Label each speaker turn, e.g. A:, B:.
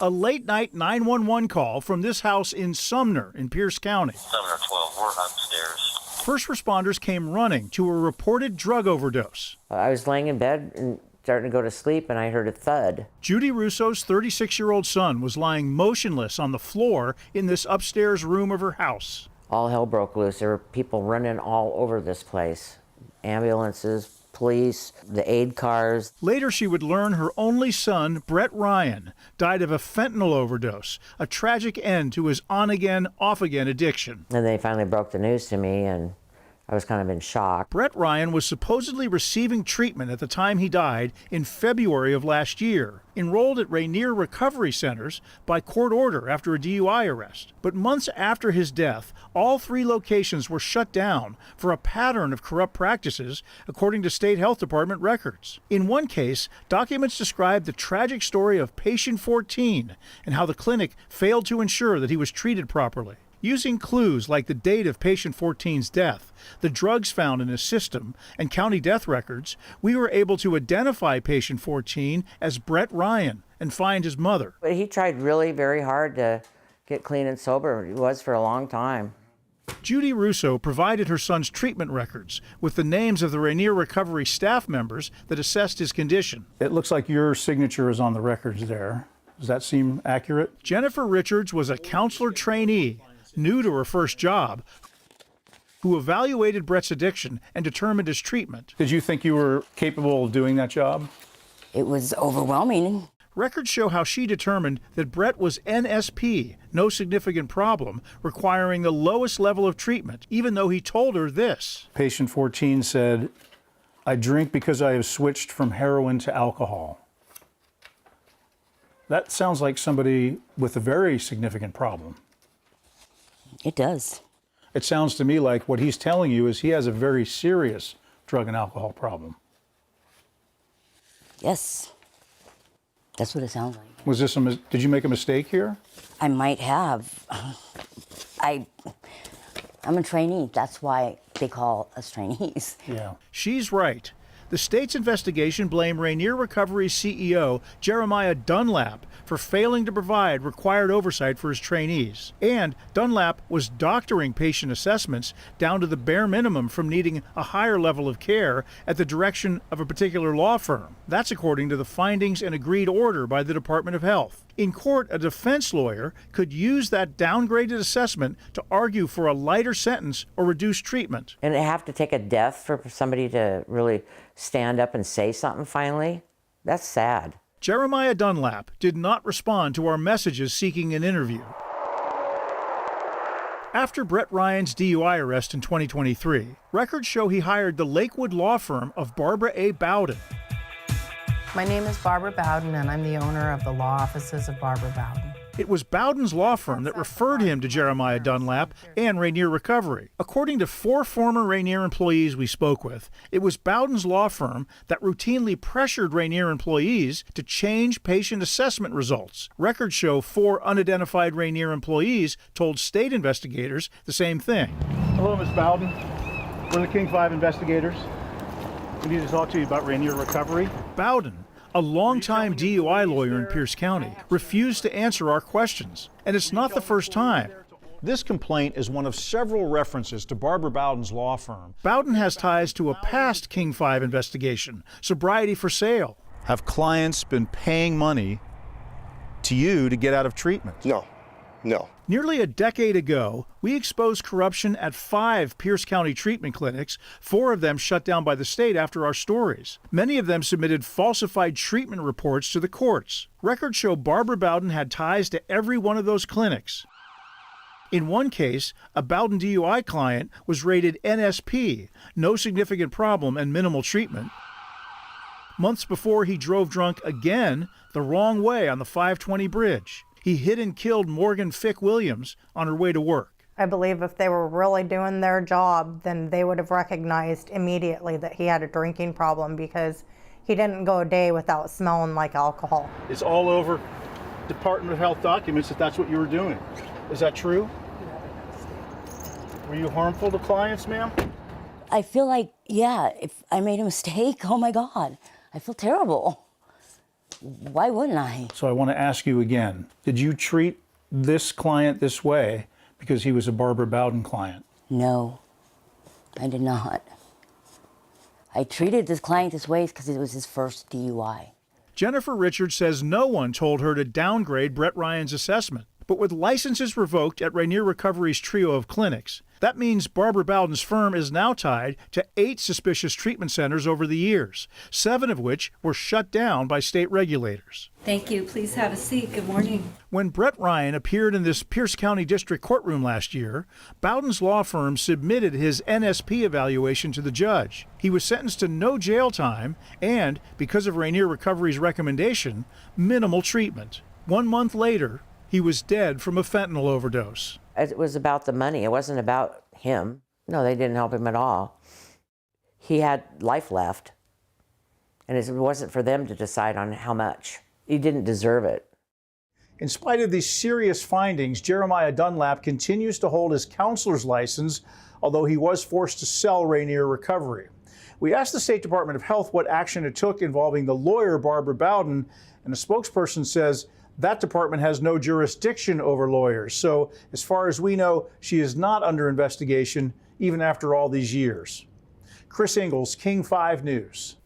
A: A late-night 911 call from this house in Sumner in Pierce County.
B: Sumner 12, we're upstairs.
A: First responders came running to a reported drug overdose.
C: I was laying in bed and starting to go to sleep, and I heard a thud.
A: Judy Russo's 36-year-old son was lying motionless on the floor in this upstairs room of her house.
C: All hell broke loose. There were people running all over this place. Ambulances, police, the aid cars.
A: Later, she would learn her only son, Brett Ryan, died of a fentanyl overdose, a tragic end to his on-again, off-again addiction.
C: And they finally broke the news to me, and I was kind of in shock.
A: Brett Ryan was supposedly receiving treatment at the time he died in February of last year, enrolled at Rainier Recovery Centers by court order after a DUI arrest. But months after his death, all 3 locations were shut down for a pattern of corrupt practices, according to state health department records. In one case, documents describe the tragic story of patient 14 and how the clinic failed to ensure that he was treated properly. Using clues like the date of patient 14's death, the drugs found in his system, and county death records, we were able to identify patient 14 as Brett Ryan and find his mother.
C: But he tried really very hard to get clean and sober. He was for a long time.
A: Judy Russo provided her son's treatment records with the names of the Rainier Recovery staff members that assessed his condition. It looks like your signature is on the records there. Does that seem accurate? Jennifer Richards was a counselor trainee, new to her first job, who evaluated Brett's addiction and determined his treatment. Did you think you were capable of doing that job?
D: It was overwhelming.
A: Records show how she determined that Brett was NSP, no significant problem, requiring the lowest level of treatment, even though he told her this. Patient 14 said, "I drink because I have switched from heroin to alcohol." That sounds like somebody with a very significant problem.
D: It does.
A: It sounds to me like what he's telling you is he has a very serious drug and alcohol problem.
D: Yes. That's what it sounds like.
A: Was this did you make a mistake here?
D: I might have. I'm a trainee. That's why they call us trainees.
A: Yeah. She's right. The state's investigation blamed Rainier Recovery CEO Jeremiah Dunlap for failing to provide required oversight for his trainees. And Dunlap was doctoring patient assessments down to the bare minimum from needing a higher level of care at the direction of a particular law firm. That's according to the findings and agreed order by the Department of Health. In court, a defense lawyer could use that downgraded assessment to argue for a lighter sentence or reduced treatment.
C: And it have to take a death for somebody to really stand up and say something finally? That's sad.
A: Jeremiah Dunlap did not respond to our messages seeking an interview. After Brett Ryan's DUI arrest in 2023, records show he hired the Lakewood law firm of Barbara A. Bowden.
E: My name is Barbara Bowden, and I'm the owner of the law offices of Barbara Bowden.
A: It was Bowden's law firm that referred him to Jeremiah Dunlap and Rainier Recovery. According to 4 former Rainier employees we spoke with, it was Bowden's law firm that routinely pressured Rainier employees to change patient assessment results. Records show 4 unidentified Rainier employees told state investigators the same thing. Hello, Ms. Bowden. We're the King 5 investigators. We need to talk to you about Rainier Recovery. Bowden, a longtime DUI lawyer in Pierce County, refused to answer our questions. And it's not the first time. This complaint is one of several references to Barbara Bowden's law firm. Bowden has ties to a past King 5 investigation, Sobriety for Sale. Have clients been paying money to you to get out of treatment?
F: No.
A: Nearly a decade ago, we exposed corruption at 5 Pierce County treatment clinics, 4 of them shut down by the state after our stories. Many of them submitted falsified treatment reports to the courts. Records show Barbara Bowden had ties to every one of those clinics. In one case, a Bowden DUI client was rated NSP, no significant problem and minimal treatment. Months before, he drove drunk again the wrong way on the 520 bridge. He hit and killed Morgan Fick Williams on her way to work.
G: I believe if they were really doing their job, then they would have recognized immediately that he had a drinking problem, because he didn't go a day without smelling like alcohol.
A: It's all over Department of Health documents that that's what you were doing. Is that true? Were you harmful to clients, ma'am?
D: I feel like, yeah, if I made a mistake, oh my God, I feel terrible. Why wouldn't I?
A: So I want to ask you again, did you treat this client this way because he was a Barbara Bowden client?
D: No, I did not. I treated this client this way because it was his first DUI.
A: Jennifer Richards says no one told her to downgrade Brett Ryan's assessment. But with licenses revoked at Rainier Recovery's trio of clinics, that means Barbara Bowden's firm is now tied to 8 suspicious treatment centers over the years, 7 of which were shut down by state regulators.
F: Thank you. Please have a seat. Good morning.
A: When Brett Ryan appeared in this Pierce County District courtroom last year, Bowden's law firm submitted his NSP evaluation to the judge. He was sentenced to no jail time and, because of Rainier Recovery's recommendation, minimal treatment. 1 month later, he was dead from a fentanyl overdose.
C: It was about the money. It wasn't about him. No, they didn't help him at all. He had life left, and it wasn't for them to decide on how much. He didn't deserve it.
A: In spite of these serious findings, Jeremiah Dunlap continues to hold his counselor's license, although he was forced to sell Rainier Recovery. We asked the State Department of Health what action it took involving the lawyer Barbara Bowden, and a spokesperson says that department has no jurisdiction over lawyers. So as far as we know, she is not under investigation, even after all these years. Chris Ingalls, King 5 News.